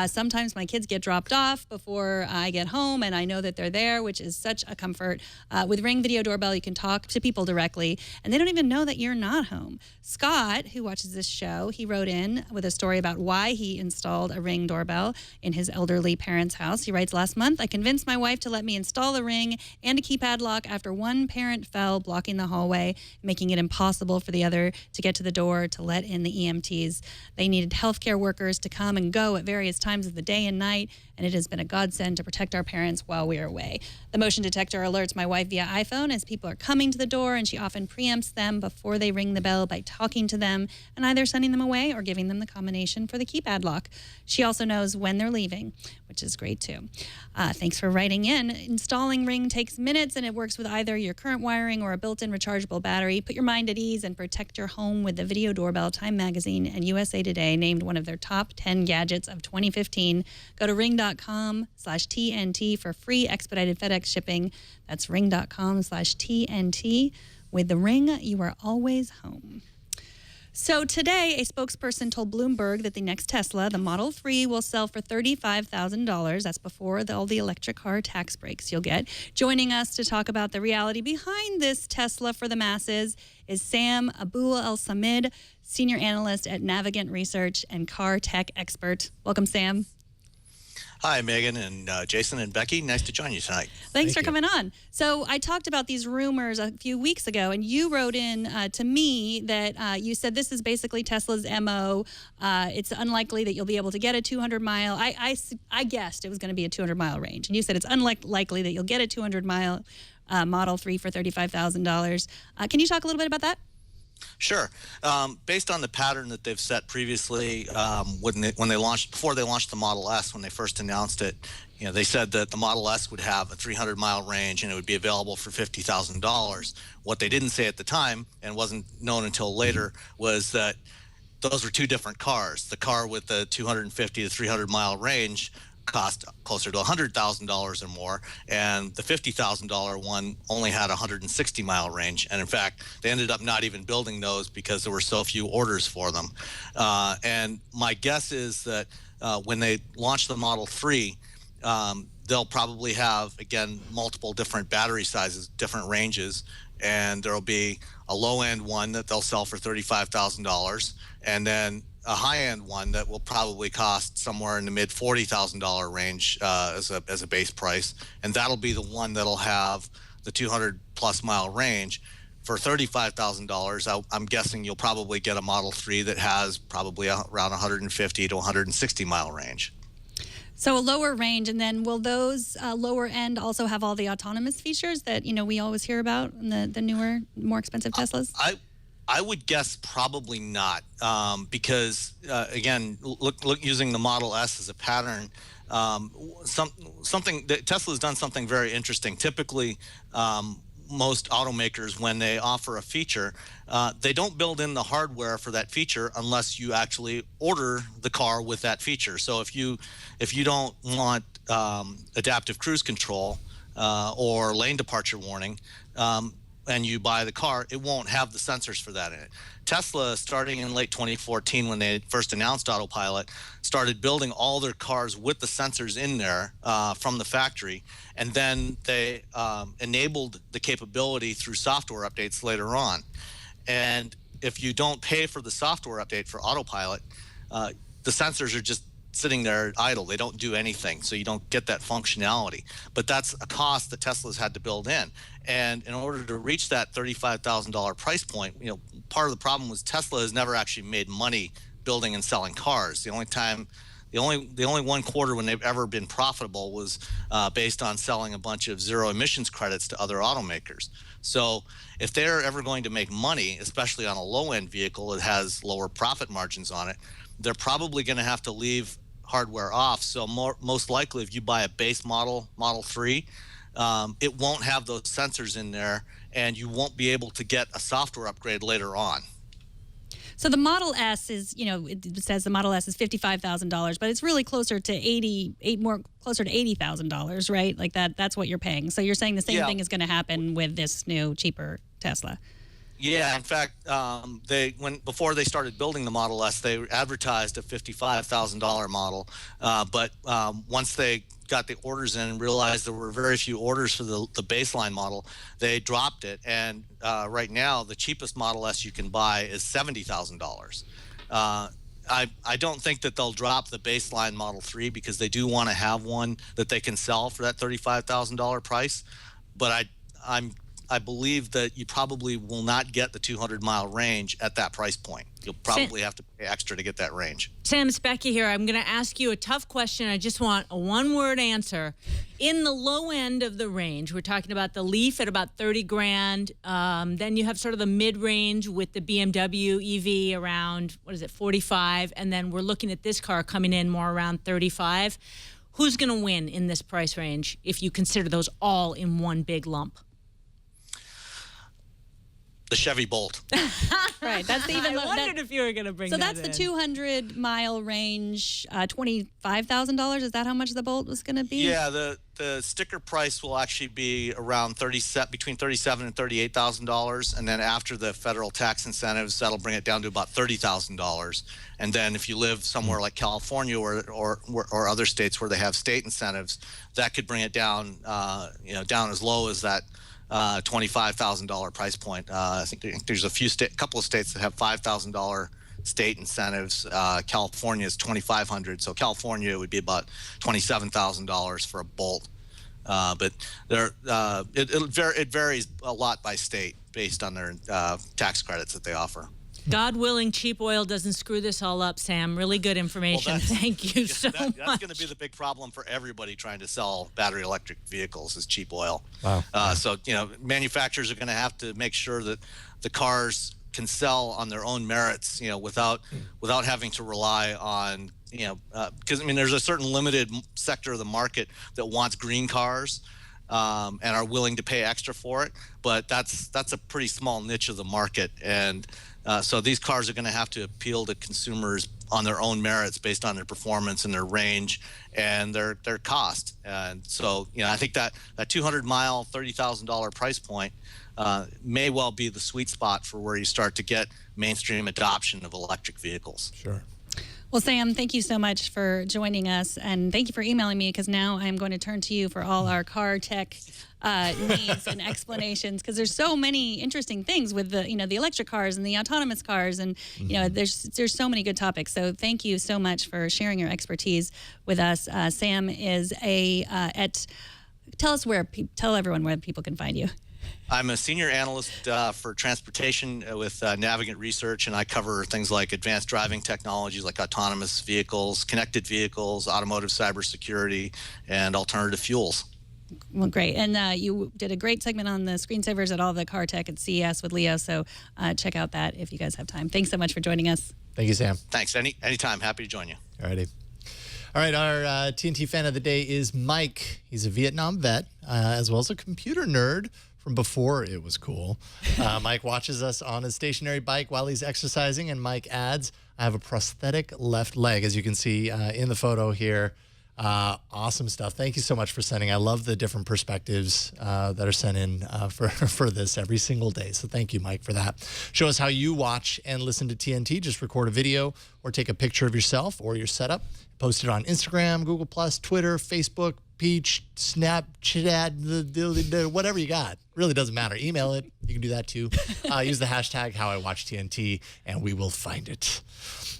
Sometimes my kids get dropped off before I get home, and I know that they're there, which is such a comfort. With Ring Video Doorbell, you can talk to people directly, and they don't even know that you're not home. Scott, who watches this show, he wrote in with a story about why he installed a Ring doorbell in his elderly parents' house. He writes, last month, I convinced my wife to let me install a Ring and a keypad lock after one parent fell, blocking the hallway, making it impossible for the other to get to the door to let in the EMTs. They needed healthcare workers to come and go at various times of the day and night, and it has been a godsend to protect our parents while we are away. The motion detector alerts my wife via iPhone as people are coming to the door, and she often preempts them before they ring the bell by talking to them and either sending them away or giving them the combination for the keypad lock. She also knows when they're leaving, which is great too. Thanks for writing in. Installing Ring takes minutes, and it works with either your current wiring or a built-in rechargeable battery. Put your mind at ease and protect your home with the Video Doorbell. Time Magazine and USA Today named one of their top 10 gadgets of 2015. Go to ring.com/TNT for free expedited FedEx shipping. That's ring.com/TNT. With the Ring, you are always home. So today, a spokesperson told Bloomberg that the next Tesla, the Model 3, will sell for $35,000. That's before all the electric car tax breaks you'll get. Joining us to talk about the reality behind this Tesla for the masses is Sam Abuelsamid, senior analyst at Navigant Research and car tech expert. Welcome, Sam.
Hi, Megan and Jason and Becky. Nice to join you tonight.
Thanks for coming on. So I talked about these rumors a few weeks ago, and you wrote in to me that you said this is basically Tesla's MO. It's unlikely that you'll be able to get a 200-mile. I guessed it was going to be a 200-mile range, and you said it's unlikely that you'll get a 200-mile Model 3 for $35,000. Can you talk a little bit about that?
Sure. Based on the pattern that they've set previously, before they launched the Model S, when they first announced it, they said that the Model S would have a 300-mile range and it would be available for $50,000. What they didn't say at the time, and wasn't known until later, was that those were two different cars. The car with the 250 to 300-mile range cost closer to $100,000 or more, and the $50,000 one only had a 160-mile range. And in fact, they ended up not even building those because there were so few orders for them. And my guess is that when they launch the Model 3, they'll probably have, again, multiple different battery sizes, different ranges, and there'll be a low-end one that they'll sell for $35,000, and then a high-end one that will probably cost somewhere in the mid $40,000 range as a base price, and that'll be the one that'll have the 200-plus mile range. For $35,000, I'm guessing you'll probably get a Model 3 that has probably around 150 to 160 mile range.
So a lower range, and then will those lower end also have all the autonomous features that we always hear about in the newer, more expensive Teslas?
I would guess probably not, because again, look using the Model S as a pattern. Something that Tesla's done something very interesting. Typically, most automakers, when they offer a feature, they don't build in the hardware for that feature unless you actually order the car with that feature. So if you don't want adaptive cruise control or lane departure warning, and you buy the car, it won't have the sensors for that in it. Tesla, starting in late 2014, when they first announced autopilot, started building all their cars with the sensors in there from the factory, and then they enabled the capability through software updates later on. And if you don't pay for the software update for autopilot, the sensors are just sitting there idle. They don't do anything, so you don't get that functionality. But that's a cost that Tesla's had to build in. And in order to reach that $35,000 price point, part of the problem was Tesla has never actually made money building and selling cars. The only one quarter when they've ever been profitable was based on selling a bunch of zero emissions credits to other automakers. So if they're ever going to make money, especially on a low-end vehicle that has lower profit margins on it, they're probably going to have to leave hardware off. So most likely, if you buy a base Model 3, it won't have those sensors in there, and you won't be able to get a software upgrade later on.
So the Model S is, it says the Model S is $55,000, but it's really closer to $80,000, right? Like that's what you're paying. So you're saying the same thing is going to happen with this new cheaper Tesla. Yeah,
in fact, before they started building the Model S, they advertised a $55,000 model. But once they got the orders in and realized there were very few orders for the baseline model, they dropped it. And right now, the cheapest Model S you can buy is $70,000. I don't think that they'll drop the baseline Model 3 because they do want to have one that they can sell for that $35,000 price. But I believe that you probably will not get the 200-mile range at that price point. You'll probably have to pay extra to get that range.
Sam, it's Becky here. I'm going to ask you a tough question. I just want a one-word answer. In the low end of the range, we're talking about the Leaf at about $30,000. Then you have sort of the mid-range with the BMW EV around, 45? And then we're looking at this car coming in more around $35,000. Who's going to win in this price range if you consider those all in one big lump?
The Chevy Bolt.
Right. That's even.
I wondered if you were going to bring that in.
So that's the 200-mile range, $25,000. Is that how much the Bolt was going to be?
Yeah, the sticker price will actually be around between $37,000 and $38,000, and then after the federal tax incentives, that'll bring it down to about $30,000. And then if you live somewhere like California or other states where they have state incentives, that could bring it down, down as low as that. $25,000 price point. I think there's a couple of states that have $5,000 state incentives. California is $2,500, so California would be about $27,000 for a Bolt. But it varies a lot by state based on their tax credits that they offer.
God willing, cheap oil doesn't screw this all up, Sam. Really good information. Thank you so much.
That's going to be the big problem for everybody trying to sell battery electric vehicles is cheap oil.
Wow.
So, manufacturers are going to have to make sure that the cars can sell on their own merits, without having to rely on, because, there's a certain limited sector of the market that wants green cars. And are willing to pay extra for it, but that's a pretty small niche of the market, and so these cars are going to have to appeal to consumers on their own merits based on their performance and their range and their cost. And so, I think that 200-mile, $30,000 price point may well be the sweet spot for where you start to get mainstream adoption of electric vehicles.
Sure.
Well, Sam, thank you so much for joining us, and thank you for emailing me, because now I'm going to turn to you for all our car tech needs and explanations, because there's so many interesting things with the the electric cars and the autonomous cars, and there's so many good topics. So thank you so much for sharing your expertise with us. Sam is tell everyone where people can find you.
I'm a senior analyst for transportation with Navigant Research, and I cover things like advanced driving technologies like autonomous vehicles, connected vehicles, automotive cybersecurity, and alternative fuels.
Well, great. And you did a great segment on the screensavers at all the car tech at CES with Leo, so check out that if you guys have time. Thanks so much for joining us.
Thank you, Sam.
Thanks. Anytime. Happy to join you.
All righty. All right, our TNT fan of the day is Mike. He's a Vietnam vet, as well as a computer nerd from before it was cool. Mike watches us on his stationary bike while he's exercising, and Mike adds, I have a prosthetic left leg, as you can see in the photo here. Awesome stuff. Thank you so much for sending. I love the different perspectives that are sent in for this every single day. So thank you, Mike, for that. Show us how you watch and listen to TNT. Just record a video or take a picture of yourself or your setup. Post it on Instagram, Google+, Twitter, Facebook, Peach, Snapchat, whatever you got. Really doesn't matter. Email it. You can do that too. Use the hashtag HowIWatchTNT, and we will find it.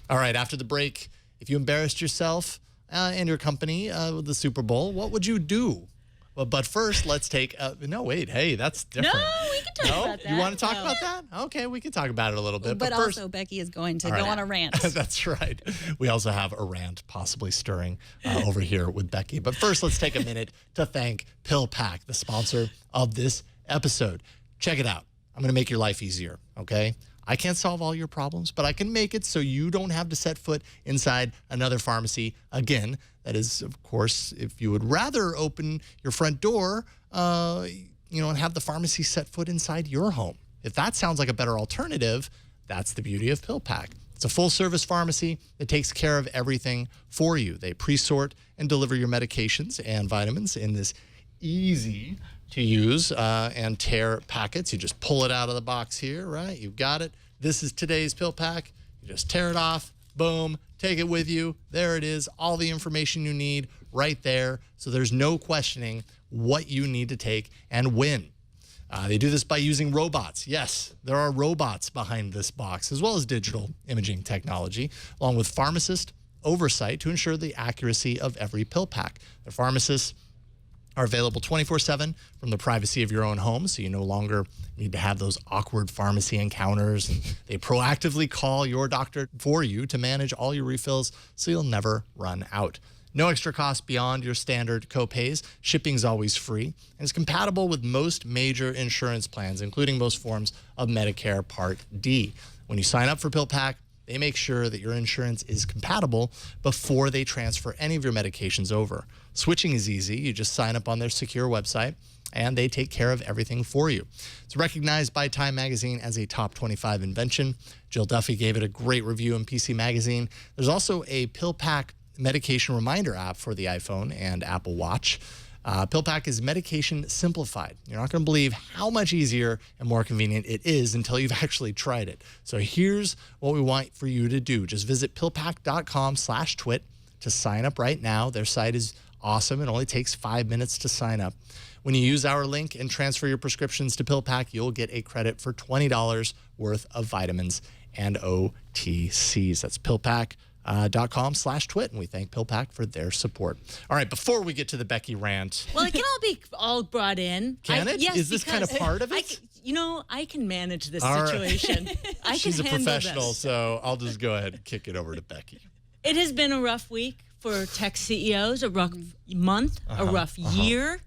All right, after the break, if you embarrassed yourself and your company with the Super Bowl, what would you do? Well, but first, let's take no, wait. Hey, that's different.
No, we can talk about that.
You want to talk about that? Okay, we can talk about it a little bit.
But
first,
also, Becky is going to
All
go
right.
on a rant.
That's right. We also have a rant possibly stirring over here with Becky. But first, let's take a minute to thank PillPack, the sponsor of this episode. Check it out. I'm going to make your life easier, okay? I can't solve all your problems, but I can make it so you don't have to set foot inside another pharmacy again. That is, of course, if you would rather open your front door, and have the pharmacy set foot inside your home. If that sounds like a better alternative, that's the beauty of PillPack. It's a full-service pharmacy that takes care of everything for you. They pre-sort and deliver your medications and vitamins in this easy-to-use and tear packets. You just pull it out of the box here, right? You've got it. This is today's PillPack. You just tear it off, boom, take it with you. There it is, all the information you need right there. So there's no questioning what you need to take and when. They do this by using robots. Yes, there are robots behind this box, as well as digital imaging technology, along with pharmacist oversight to ensure the accuracy of every pill pack. The pharmacists are available 24/7 from the privacy of your own home, so you no longer need to have those awkward pharmacy encounters. And they proactively call your doctor for you to manage all your refills so you'll never run out. No extra cost beyond your standard copays. Shipping's always free, and it's compatible with most major insurance plans, including most forms of Medicare Part D. When you sign up for PillPack, they make sure that your insurance is compatible before they transfer any of your medications over. Switching is easy. You just sign up on their secure website, and they take care of everything for you. It's recognized by Time Magazine as a top 25 invention. Jill Duffy gave it a great review in PC Magazine. There's also a PillPack medication reminder app for the iPhone and Apple Watch. PillPack is medication simplified. You're not going to believe how much easier and more convenient it is until you've actually tried it. So here's what we want for you to do. Just visit pillpack.com/twit to sign up right now. Their site is awesome. It only takes 5 minutes to sign up. When you use our link and transfer your prescriptions to PillPack, you'll get a credit for $20 worth of vitamins and OTCs. That's pillpack.com/twit, and we thank PillPack for their support. All right, before we get to the Becky rant.
Well, it can all be brought in.
Can it?
Yes,
is this kind of part of it?
I can manage this
All right.
situation.
She's a
handle
professional,
this.
so I'll just go ahead and kick it over to Becky.
It has been a rough week for tech CEOs, a rough month, a rough year,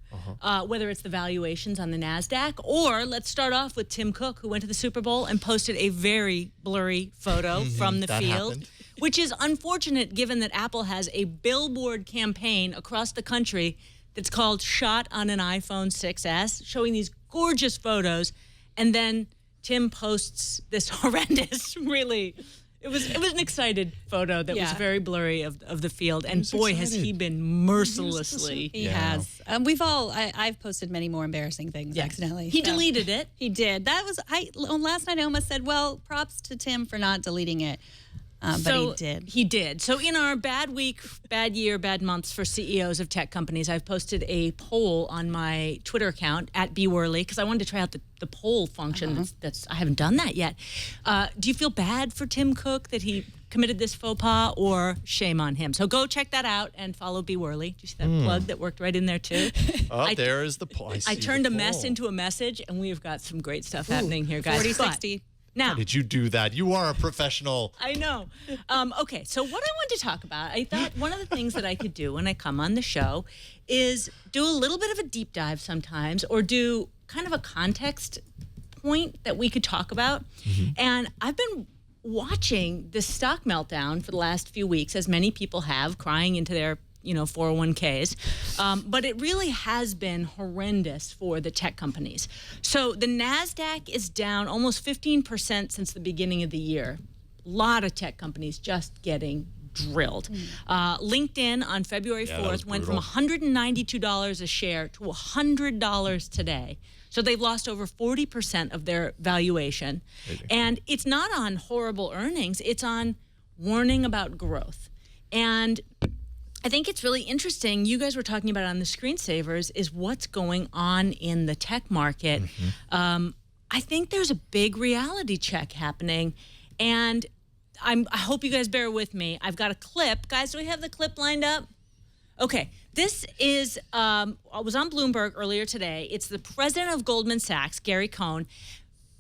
whether it's the valuations on the NASDAQ, or let's start off with Tim Cook, who went to the Super Bowl and posted a very blurry photo from the
That
field,
happened.
which is unfortunate given that Apple has a billboard campaign across the country that's called Shot on an iPhone 6S, showing these gorgeous photos, and then Tim posts this horrendous, really... It was an excited photo that was very blurry of the field, and boy, has he been mercilessly.
He has. I've posted many more embarrassing things accidentally.
He deleted it.
He did. Last night I almost said, well, props to Tim for not deleting it. But he did.
He did. So in our bad week, bad year, bad months for CEOs of tech companies, I've posted a poll on my Twitter account at @BWorley because I wanted to try out the poll function. That's I haven't done that yet. Do you feel bad for Tim Cook that he committed this faux pas, or shame on him? So go check that out and follow BWorley. Do you see that plug that worked right in there too?
There is the poll.
I turned a mess into a message, and we've got some great stuff happening here, guys.
40-60.
Now,
How did you do that? You are a professional.
I know. Okay, so what I want to talk about, I thought one of the things that I could do when I come on the show is do a little bit of a deep dive sometimes, or do kind of a context point that we could talk about. And I've been watching this stock meltdown for the last few weeks, as many people have, crying into their 401ks. But it really has been horrendous for the tech companies. So the NASDAQ is down almost 15% since the beginning of the year. A lot of tech companies just getting drilled. LinkedIn on February 4th went from $192 a share to $100 today. So they've lost over 40% of their valuation. And it's not on horrible earnings. It's on warning about growth. And I think it's really interesting. You guys were talking about on the screensavers is what's going on in the tech market. I think there's a big reality check happening. And I hope you guys bear with me. I've got a clip. Guys, do we have the clip lined up? Okay. This is, I was on Bloomberg earlier today. It's the president of Goldman Sachs, Gary Cohn.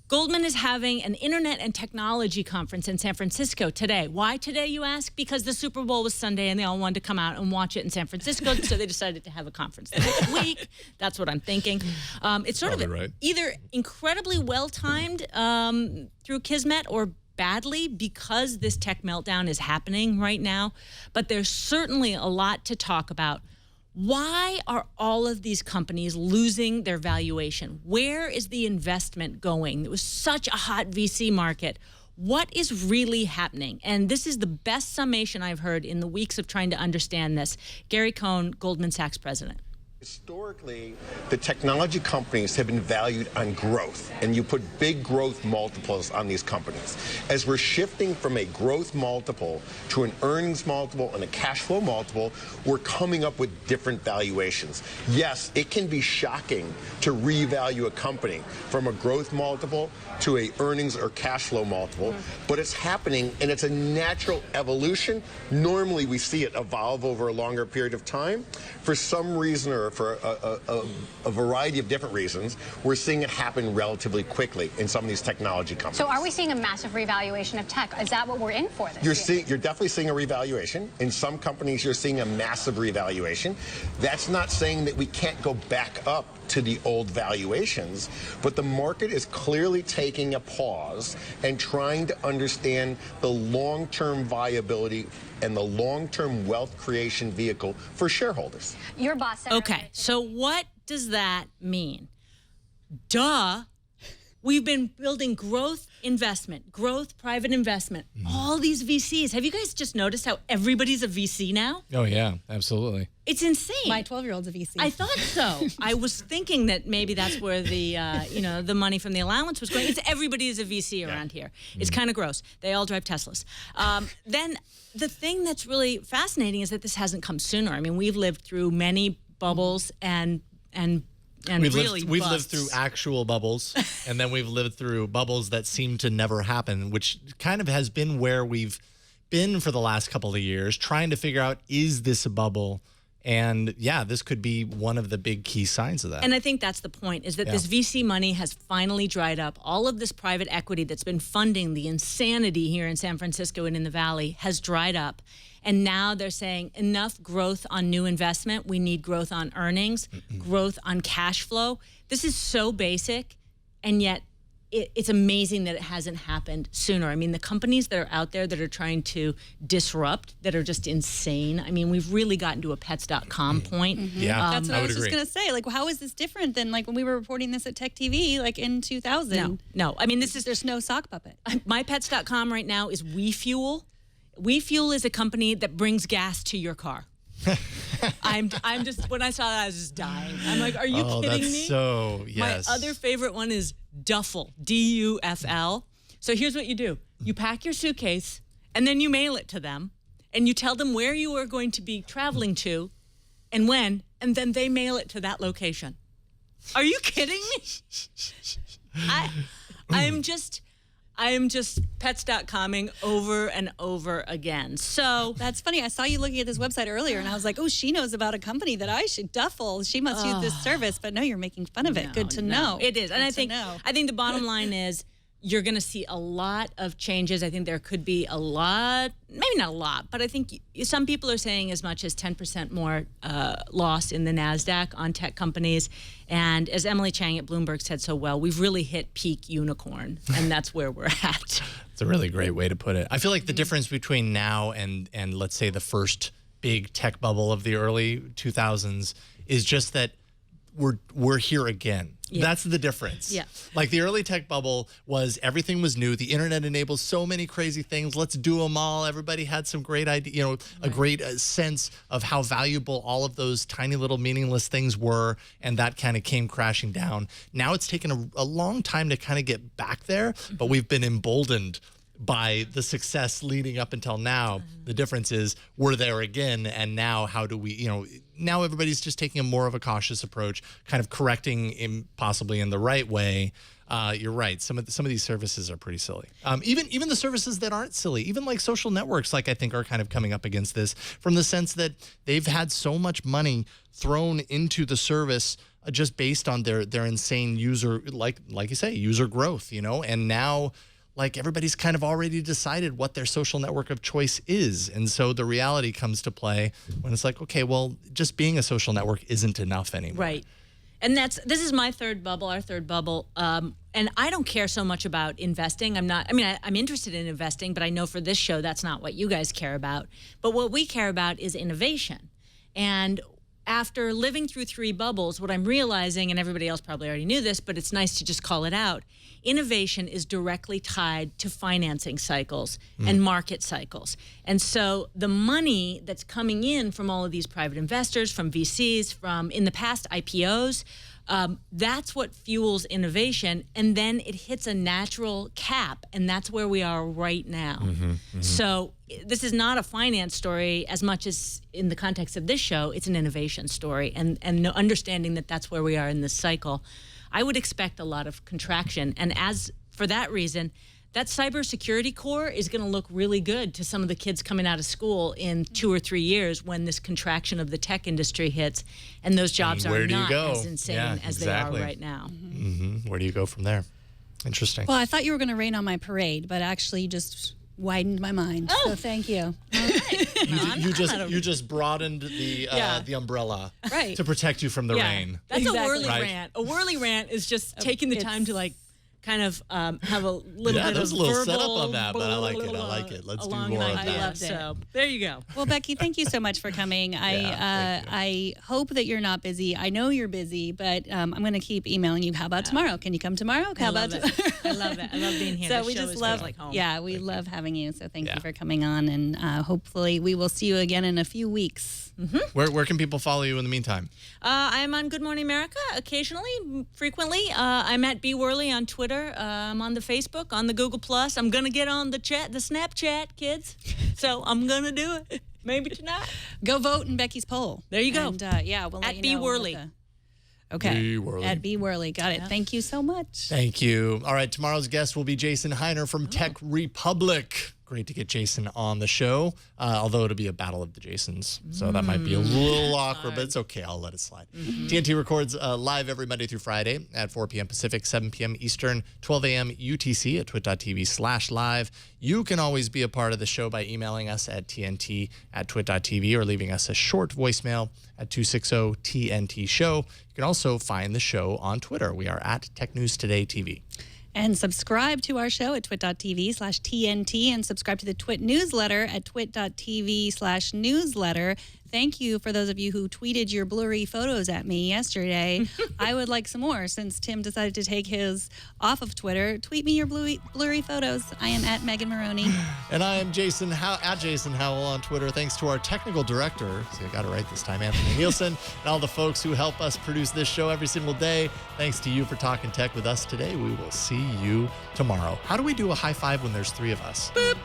Goldman is having an internet and technology conference in San Francisco today. Why today, you ask? Because the Super Bowl was Sunday and they all wanted to come out and watch it in San Francisco, so they decided to have a conference the next week. That's what I'm thinking. It's sort of either incredibly well-timed through Kismet or badly because this tech meltdown is happening right now. But there's certainly a lot to talk about. Why are all of these companies losing their valuation? Where is the investment going? It was such a hot VC market. What is really happening? And this is the best summation I've heard in the weeks of trying to understand this. Gary Cohn, Goldman Sachs president.
Historically, the technology companies have been valued on growth, and you put big growth multiples on these companies. As we're shifting from a growth multiple to an earnings multiple and a cash flow multiple, we're coming up with different valuations. Yes, it can be shocking to revalue a company from a growth multiple to a earnings or cash flow multiple, but it's happening, and it's a natural evolution. Normally, we see it evolve over a longer period of time. For some reason or for a variety of different reasons, we're seeing it happen relatively quickly in some of these technology companies.
So are we seeing a massive revaluation of tech? Is that what we're in for this year?
You're definitely seeing a revaluation. In some companies, you're seeing a massive revaluation. That's not saying that we can't go back up to the old valuations, but the market is clearly taking a pause and trying to understand the long-term viability and the long-term wealth creation vehicle for shareholders.
Your boss said
okay, so what does that mean? Duh. We've been building growth investment, growth private investment, all these VCs. Have you guys just noticed how everybody's a VC now?
Oh, yeah, absolutely.
It's insane.
My 12-year-old's a VC.
I thought so. I was thinking that maybe that's where the the money from the allowance was going. It's everybody is a VC around here. It's kind of gross. They all drive Teslas. Then the thing that's really fascinating is that this hasn't come sooner. I mean, we've lived through many bubbles and we've
lived through actual bubbles, and then we've lived through bubbles that seem to never happen, which kind of has been where we've been for the last couple of years, trying to figure out, is this a bubble? And yeah, this could be one of the big key signs of that.
And I think that's the point, is that this VC money has finally dried up. All of this private equity that's been funding the insanity here in San Francisco and in the Valley has dried up. And now they're saying enough growth on new investment. We need growth on earnings, growth on cash flow. This is so basic, and yet it's amazing that it hasn't happened sooner. I mean, the companies that are out there that are trying to disrupt, that are just insane. I mean, we've really gotten to a pets.com point.
Yeah,
that's what I was
agree.
just going to say. Like, how is this different than like when we were reporting this at Tech TV, like in 2000?
No. I mean, there's
no sock puppet.
MyPets.com right now is WeFuel. WeFuel is a company that brings gas to your car. I'm just, when I saw that, I was just dying. I'm like, are you kidding me?
So, yes.
My other favorite one is Duffel, D-U-F-L. So here's what you do. You pack your suitcase, and then you mail it to them, and you tell them where you are going to be traveling to and when, and then they mail it to that location. Are you kidding me? I am just pets.comming over and over again. So
that's funny. I saw you looking at this website earlier, and I was like, oh, she knows about a company that I should, Duffel. She must use this service. But no, you're making fun of it. Good to know.
It is. And I think the bottom line is you're going to see a lot of changes. I think there could be a lot, maybe not a lot, but I think some people are saying as much as 10% more loss in the NASDAQ on tech companies. And as Emily Chang at Bloomberg said so well, we've really hit peak unicorn, and that's where we're at.
It's a really great way to put it. I feel like the difference between now and let's say the first big tech bubble of the early 2000s is just that we're here again. Yeah. That's the difference.
Yeah.
Like the early tech bubble was everything was new. The internet enables so many crazy things. Let's do them all. Everybody had some great idea, a great sense of how valuable all of those tiny little meaningless things were, and that kind of came crashing down. Now it's taken a long time to kind of get back there, but we've been emboldened by the success leading up until now. The difference is we're there again, and now how do we, now everybody's just taking a more of a cautious approach, kind of correcting possibly in the right way. You're right. Some of these services are pretty silly. Even the services that aren't silly, even like social networks, like I think are kind of coming up against this from the sense that they've had so much money thrown into the service just based on their insane user, like you say, user growth, and now like everybody's kind of already decided what their social network of choice is. And so the reality comes to play when it's like, okay, well, just being a social network isn't enough anymore.
Right. And this is my third bubble, our third bubble. And I don't care so much about investing. I'm interested in investing, but I know for this show, that's not what you guys care about. But what we care about is innovation. And after living through 3 bubbles, what I'm realizing, and everybody else probably already knew this, but it's nice to just call it out, innovation is directly tied to financing cycles and market cycles. And so the money that's coming in from all of these private investors, from VCs, from in the past IPOs, that's what fuels innovation, and then it hits a natural cap, and that's where we are right now. So this is not a finance story as much as in the context of this show, it's an innovation story, and understanding that that's where we are in this cycle. I would expect a lot of contraction, and as for that reason, that cybersecurity core is going to look really good to some of the kids coming out of school in 2 or 3 years when this contraction of the tech industry hits, and those jobs are not as insane as they are right now.
Where do you go from there? Interesting.
Well, I thought you were going to rain on my parade, but actually you just widened my mind.
Oh.
So thank you.
You just broadened the umbrella to protect you from the rain.
That's
Exactly.
a whirly
Right.
rant. A whirly rant is just taking the time to kind of have a little bit
there's
of
a little
verbal
setup on that, but I like it. Let's do
along
more
the
of
idea.
that.
I loved it.
So there you go.
Well, Becky, thank you so much for coming.
thank you.
I hope that you're not busy. I know you're busy, but I'm going to keep emailing you. How about tomorrow? Can you come tomorrow?
I love it. I love it. I love being here.
So
This
we
show
just
is
love,
like home.
we love having you. So thank
Yeah.
you for coming on, and hopefully we will see you again in a few weeks.
Where can people follow you in the meantime?
I'm on Good Morning America occasionally, frequently. I'm at B Worley on Twitter. I'm on the Facebook, on the Google Plus. I'm gonna get on the Snapchat, kids. So I'm gonna do it. Maybe tonight.
Go vote in Becky's poll.
There you go.
And we'll let
At
you
B
know
Worley.
what Okay.
B Worley.
At B Worley. Got it. Thank you so much.
Thank you. All right, tomorrow's guest will be Jason Heiner from Tech Republic. Great to get Jason on the show, although it'll be a battle of the Jasons, so that might be a little awkward, but it's okay. I'll let it slide. TNT records live every Monday through Friday at 4 p.m. Pacific, 7 p.m. Eastern, 12 a.m. UTC at twit.tv/live. You can always be a part of the show by emailing us at tnt@twit.tv or leaving us a short voicemail at 260-TNT-SHOW. You can also find the show on Twitter. We are at Tech News Today TV.
And subscribe to our show at twit.tv/TNT and subscribe to the Twit newsletter at twit.tv/newsletter. Thank you for those of you who tweeted your blurry photos at me yesterday. I would like some more since Tim decided to take his off of Twitter. Tweet me your blurry photos. I am at Megan Morrone.
And I am Jason Howell on Twitter. Thanks to our technical director, see, I got it right this time, Anthony Nielsen, and all the folks who help us produce this show every single day. Thanks to you for talking tech with us today. We will see you tomorrow. How do we do a high five when there's 3 of us? Boop.